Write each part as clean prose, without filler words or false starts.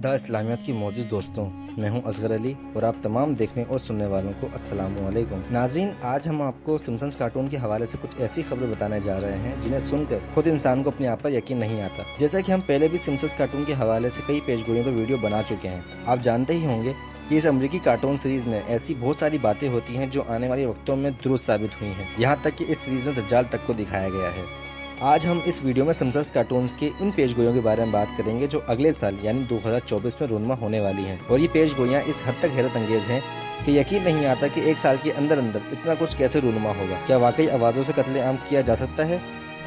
دا اسلامیات کی موجود دوستوں، میں ہوں اصغر علی اور آپ تمام دیکھنے اور سننے والوں کو السلام علیکم۔ ناظرین، آج ہم آپ کو سمپسنز کارٹون کے حوالے سے کچھ ایسی خبریں بتانے جا رہے ہیں جنہیں سن کر خود انسان کو اپنے آپ پر یقین نہیں آتا۔ جیسا کہ ہم پہلے بھی سمپسنز کارٹون کے حوالے سے کئی پیش گوئیوں پر ویڈیو بنا چکے ہیں، آپ جانتے ہی ہوں گے کہ اس امریکی کارٹون سیریز میں ایسی بہت ساری باتیں ہوتی ہیں جو آنے والے وقتوں میں درست ثابت ہوئی ہیں، یہاں تک کہ اس سیریز میں دجال تک کو دکھایا گیا ہے۔ آج ہم اس ویڈیو میں سمپسنز کارٹونز کے ان پیش گوئیوں کے بارے میں بات کریں گے جو اگلے سال یعنی 2024 میں رونما ہونے والی ہیں، اور یہ پیش گوئیاں اس حد تک حیرت انگیز ہیں کہ یقین نہیں آتا کہ ایک سال کے اندر اتنا کچھ کیسے رونما ہوگا۔ کیا واقعی آوازوں سے قتل عام کیا جا سکتا ہے؟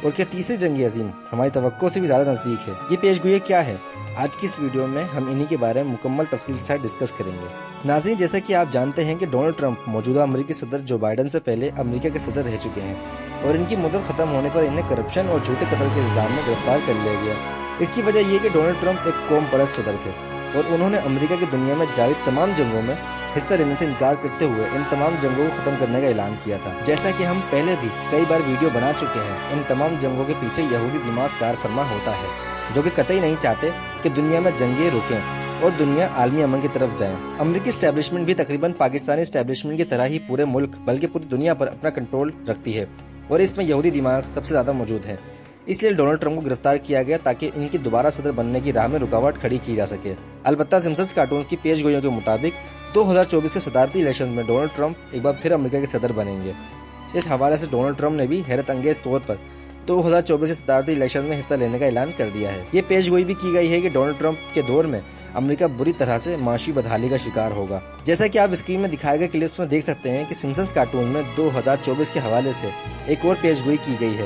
اور کیا تیسری جنگ عظیم ہماری توقع سے بھی زیادہ نزدیک ہے؟ یہ پیش گوئی کیا ہے؟ آج کی اس ویڈیو میں ہم انہی کے بارے میں مکمل تفصیل کے ساتھ ڈسکس کریں گے۔ ناظرین، جیسا کہ آپ جانتے ہیں کہ ڈونلڈ ٹرمپ موجودہ امریکی صدر جو بائیڈن سے پہلے امریکہ کے صدر رہ چکے ہیں، اور ان کی مدت ختم ہونے پر انہیں کرپشن اور جھوٹے قتل کے الزام میں گرفتار کر لیا گیا۔ اس کی وجہ یہ کہ ڈونلڈ ٹرمپ ایک قوم پرست صدر تھے اور انہوں نے امریکہ کی دنیا میں جاری تمام جنگوں میں حصہ لینے سے انکار کرتے ہوئے ان تمام جنگوں کو ختم کرنے کا اعلان کیا تھا۔ جیسا کہ ہم پہلے بھی کئی بار ویڈیو بنا چکے ہیں، ان تمام جنگوں کے پیچھے یہودی دماغ کار فرما ہوتا ہے جو کہ قطعی نہیں چاہتے کہ دنیا میں جنگیں رکیں اور دنیا عالمی امن کی طرف جائیں۔ امریکی اسٹیبلشمنٹ بھی تقریباً پاکستانی اسٹیبلشمنٹ کی طرح ہی پورے ملک بلکہ پوری دنیا پر اپنا کنٹرول رکھتی ہے، اور اس میں یہودی دماغ سب سے زیادہ موجود ہیں۔ اس لیے ڈونلڈ ٹرمپ کو گرفتار کیا گیا تاکہ ان کی دوبارہ صدر بننے کی راہ میں رکاوٹ کھڑی کی جا سکے۔ البتہ سمپسنز کارٹونز کی پیش گوئیوں کے مطابق 2024 کے صدارتی الیکشنز میں ڈونلڈ ٹرمپ ایک بار پھر امریکہ کے صدر بنیں گے۔ اس حوالے سے ڈونلڈ ٹرمپ نے بھی حیرت انگیز طور پر 2024 کے صدارتی الیکشن میں حصہ لینے کا اعلان کر دیا ہے۔ یہ پیش گوئی بھی کی گئی ہے کہ ڈونلڈ ٹرمپ کے دور میں امریکہ بری طرح سے معاشی بدحالی کا شکار ہوگا۔ جیسا کہ آپ اسکرین میں دکھائے گئے کلپس میں دیکھ سکتے ہیں کہ سمپسنز کارٹون میں 2024 کے حوالے سے ایک اور پیش گوئی کی گئی ہے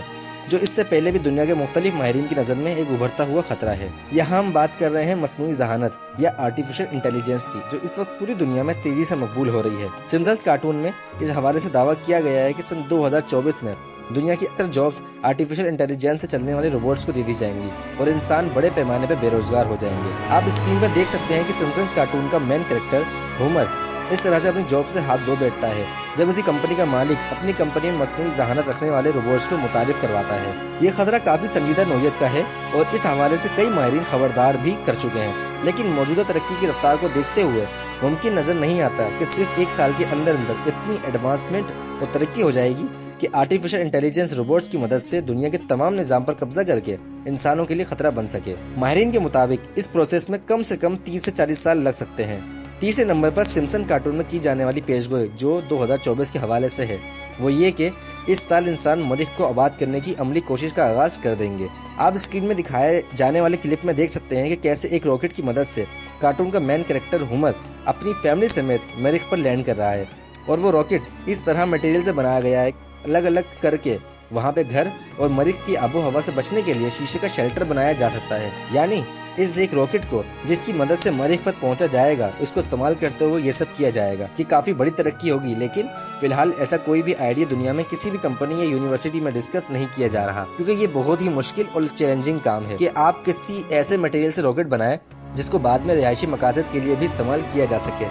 جو اس سے پہلے بھی دنیا کے مختلف ماہرین کی نظر میں ایک ابھرتا ہوا خطرہ ہے۔ یہاں ہم بات کر رہے ہیں مصنوعی ذہانت یا آرٹیفیشل انٹیلیجنس کی، جو اس وقت پوری دنیا میں تیزی سے مقبول ہو رہی ہے۔ سمپسنز کارٹون میں اس حوالے سے دعویٰ کیا گیا ہے کہ سن 2024 میں دنیا کی اکثر جابز آرٹیفیشل انٹیلیجنس سے چلنے والے روبوٹس کو دے دی جائیں گی اور انسان بڑے پیمانے پہ بے روزگار ہو جائیں گے۔ آپ اسکرین پر دیکھ سکتے ہیں کہ سمپسنز کارٹون کا مین کریکٹر ہومر اس طرح سے اپنی جاب سے ہاتھ دھو بیٹھتا ہے جب اسی کمپنی کا مالک اپنی کمپنی میں مصنوعی ذہانت رکھنے والے روبوٹس کو متعارف کرواتا ہے۔ یہ خطرہ کافی سنجیدہ نوعیت کا ہے اور اس حوالے سے کئی ماہرین خبردار بھی کر چکے ہیں، لیکن موجودہ ترقی کی رفتار کو دیکھتے ہوئے ممکن نظر نہیں آتا کہ صرف ایک سال کے اندر اتنی ایڈوانسمنٹ اور ترقی ہو جائے گی کہ آرٹیفیشل انٹیلیجنس روبوٹس کی مدد سے دنیا کے تمام نظام پر قبضہ کر کے انسانوں کے لیے خطرہ بن سکے۔ ماہرین کے مطابق اس پروسیس میں کم سے کم 30 سے 40 سال لگ سکتے ہیں۔ تیسرے نمبر پر سمپسن کارٹون میں کی جانے والی پیش گوئی جو 2024 کے حوالے سے ہے وہ یہ کہ اس سال انسان مریخ کو آباد کرنے کی عملی کوشش کا آغاز کر دیں گے۔ آپ اسکرین میں دکھائے جانے والے کلپ میں دیکھ سکتے ہیں کہ کیسے ایک راکٹ کی مدد سے کارٹون کا مین کریکٹر ہومر اپنی فیملی سمیت مریخ پر لینڈ کر رہا ہے، اور وہ راکٹ اس طرح مٹیریل سے بنایا گیا ہے الگ الگ کر کے وہاں پہ گھر اور مریخ کی آب و ہوا سے بچنے کے لیے شیشے کا شیلٹر بنایا جا سکتا ہے۔ یعنی اس ایک راکٹ کو جس کی مدد سے مریخ پر پہنچا جائے گا، اس کو استعمال کرتے ہوئے یہ سب کیا جائے گا۔ یہ کافی بڑی ترقی ہوگی، لیکن فی الحال ایسا کوئی بھی آئیڈیا دنیا میں کسی بھی کمپنی یا یونیورسٹی میں ڈسکس نہیں کیا جا رہا، کیونکہ یہ بہت ہی مشکل اور چیلنجنگ کام ہے کہ آپ کسی ایسے مٹیریل سے راکٹ بنائیں جس کو بعد میں رہائشی مقاصد کے لیے بھی استعمال کیا جا سکے۔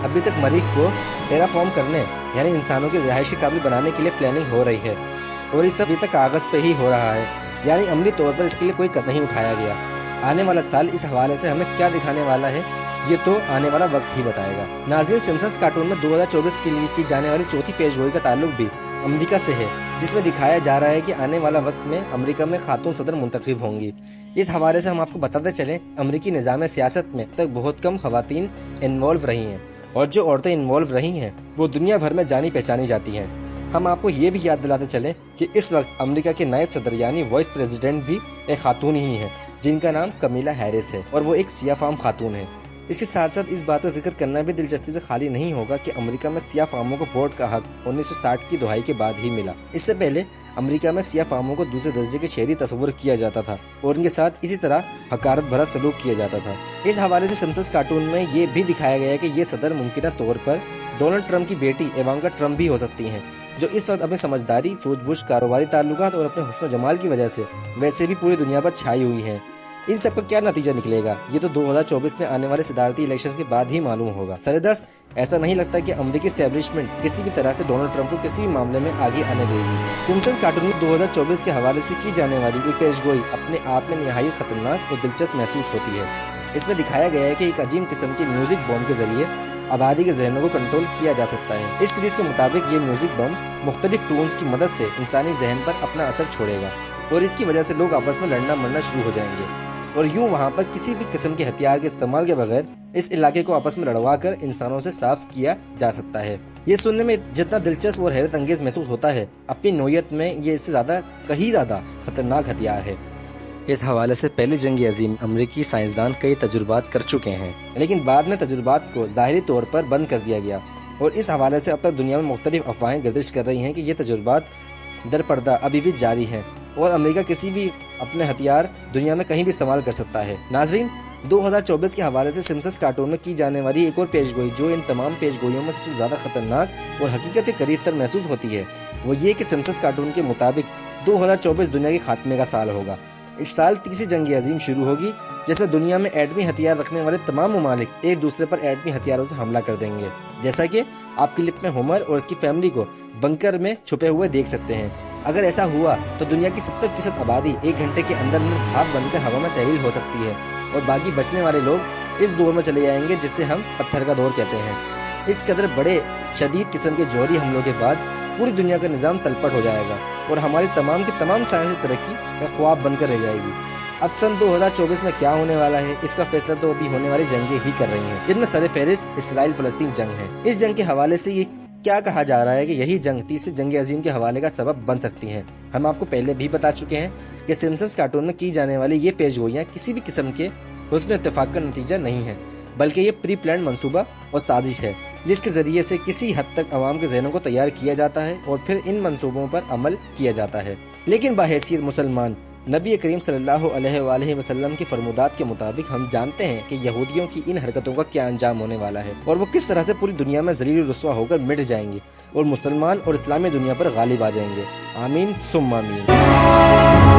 ابھی تک مریخ کو ٹیرا فارم کرنے یعنی انسانوں کی رہائش کے قابل بنانے کے لیے پلاننگ ہو رہی ہے، اور اس ابھی تک کاغذ پہ ہی ہو رہا ہے، یعنی عملی طور پر اس کے لیے کوئی قدم نہیں اٹھایا گیا۔ آنے والا سال اس حوالے سے ہمیں کیا دکھانے والا ہے یہ تو آنے والا وقت ہی بتائے گا۔ ناظرین، سمپسنز کارٹون میں 2024 کے لیے کی جانے والی چوتھی پیش گوئی کا تعلق بھی امریکہ سے ہے، جس میں دکھایا جا رہا ہے کہ آنے والا وقت میں امریکہ میں خاتون صدر منتخب ہوں گی۔ اس حوالے سے ہم آپ کو بتاتے چلیں، امریکی نظام سیاست میں تک بہت کم خواتین انوالو رہی ہیں، اور جو عورتیں انوالو رہی ہیں وہ دنیا بھر میں جانی پہچانی جاتی ہیں۔ ہم آپ کو یہ بھی یاد دلاتے چلیں کہ اس وقت امریکہ کے نائب صدر یعنی وائس پریزیڈنٹ بھی ایک خاتون ہی ہیں جن کا نام کمیلا ہیرس ہے، اور وہ ایک سیاہ فام خاتون ہے۔ اس کے ساتھ ساتھ اس بات کا ذکر کرنا بھی دلچسپی سے خالی نہیں ہوگا کہ امریکہ میں سیاہ فاموں کو ووٹ کا حق 1960 کی دہائی کے بعد ہی ملا۔ اس سے پہلے امریکہ میں سیاہ فاموں کو دوسرے درجے کے شہری تصور کیا جاتا تھا اور ان کے ساتھ اسی طرح حقارت بھرا سلوک کیا جاتا تھا۔ اس حوالے سے سمپسنز کارٹون میں یہ بھی دکھایا گیا ہے کہ یہ صدر ممکنہ طور پر ڈونلڈ ٹرمپ کی بیٹی ایوانکا ٹرمپ بھی ہو سکتی ہیں، جو اس وقت اپنی سمجھداری، سوچ بوجھ، کاروباری تعلقات اور اپنے حسن و جمال کی وجہ سے ویسے بھی پوری دنیا پر چھائی ہوئی ہیں۔ ان سب کا کیا نتیجہ نکلے گا یہ تو 2024 میں آنے والے صدارتی الیکشنز کے بعد ہی معلوم ہوگا۔ سر10 ایسا نہیں لگتا کہ امریکی اسٹیبلشمنٹ کسی بھی طرح سے ڈونلڈ ٹرمپ کو کسی بھی معاملے میں آگے آنے دے گی۔ سمپسنز کارٹون میں 2024 کے حوالے سے کی جانے والی ایک پیش گوئی اپنے آپ میں نہایت خطرناک اور دلچسپ محسوس ہوتی ہے۔ اس میں دکھایا گیا ہے کہ ایک عجیب قسم کے میوزک بم کے ذریعے آبادی کے ذہنوں کو کنٹرول کیا جا سکتا ہے۔ اس سیریز کے مطابق یہ میوزک بم مختلف ٹونز کی مدد سے انسانی ذہن پر اپنا اثر چھوڑے گا اور اس کی وجہ سے لوگ آپس میں لڑنا مرنا شروع ہو جائیں گے، اور یوں وہاں پر کسی بھی قسم کے ہتھیار کے استعمال کے بغیر اس علاقے کو آپس میں لڑوا کر انسانوں سے صاف کیا جا سکتا ہے۔ یہ سننے میں جتنا دلچسپ اور حیرت انگیز محسوس ہوتا ہے، اپنی نوعیت میں یہ اس سے کہیں زیادہ خطرناک ہتھیار ہے۔ اس حوالے سے پہلی جنگ عظیم امریکی سائنسدان کئی تجربات کر چکے ہیں، لیکن بعد میں تجربات کو ظاہری طور پر بند کر دیا گیا، اور اس حوالے سے اب تک دنیا میں مختلف افواہیں گردش کر رہی ہیں کہ یہ تجربات در پردہ ابھی بھی جاری ہیں اور امریکہ کسی بھی اپنے ہتھیار دنیا میں کہیں بھی استعمال کر سکتا ہے۔ ناظرین، 2024 کے حوالے سے سمپسنز کارٹون میں کی جانے والی ایک اور پیش گوئی جو ان تمام پیش گوئیوں میں سب سے زیادہ خطرناک اور حقیقت کے قریب تر محسوس ہوتی ہے، وہ یہ کہ سمپسنز کارٹون کے مطابق 2024 دنیا کے خاتمے کا سال ہوگا۔ اس سال تیسری جنگ عظیم شروع ہوگی، جیسے دنیا میں ایٹمی ہتھیار رکھنے والے تمام ممالک ایک دوسرے پر ایٹمی ہتھیاروں سے حملہ کر دیں گے، جیسا کہ آپ کلپ میں ہومر اور اس کی فیملی کو بنکر میں چھپے ہوئے دیکھ سکتے ہیں۔ اگر ایسا ہوا تو دنیا کی 70% آبادی 1 گھنٹے کے اندر بھاپ بن کر ہوا میں تحویل ہو سکتی ہے، اور باقی بچنے والے لوگ اس دور میں چلے جائیں گے جسے ہم پتھر کا دور کہتے ہیں۔ اس قدر بڑے شدید قسم کے جوہری حملوں کے بعد پوری دنیا کا نظام تلپٹ ہو جائے گا اور ہماری تمام کی تمام سائنسی ترقی کا خواب بن کر رہ جائے گی۔ اب سن 2024 میں کیا ہونے والا ہے، اس کا فیصلہ تو ابھی ہونے والی جنگیں ہی کر رہی ہیں، جن میں سر فہرست اسرائیل فلسطین جنگ ہے۔ اس جنگ کے حوالے سے یہ کیا کہا جا رہا ہے کہ یہی جنگ تیسری جنگ عظیم کے حوالے کا سبب بن سکتی ہیں۔ ہم آپ کو پہلے بھی بتا چکے ہیں کہ سمپسنز کارٹون میں کی جانے والی یہ پیش گوئیاں کسی بھی قسم کے حسن اتفاق کا نتیجہ نہیں ہے، بلکہ یہ پری پلانڈ منصوبہ اور سازش ہے، جس کے ذریعے سے کسی حد تک عوام کے ذہنوں کو تیار کیا جاتا ہے اور پھر ان منصوبوں پر عمل کیا جاتا ہے۔ لیکن بحیثیت مسلمان، نبی کریم صلی اللہ علیہ وآلہ وسلم کی فرمودات کے مطابق ہم جانتے ہیں کہ یہودیوں کی ان حرکتوں کا کیا انجام ہونے والا ہے، اور وہ کس طرح سے پوری دنیا میں ذلیل و رسوا ہو کر مٹ جائیں گے اور مسلمان اور اسلامی دنیا پر غالب آ جائیں گے۔ آمین ثم آمین۔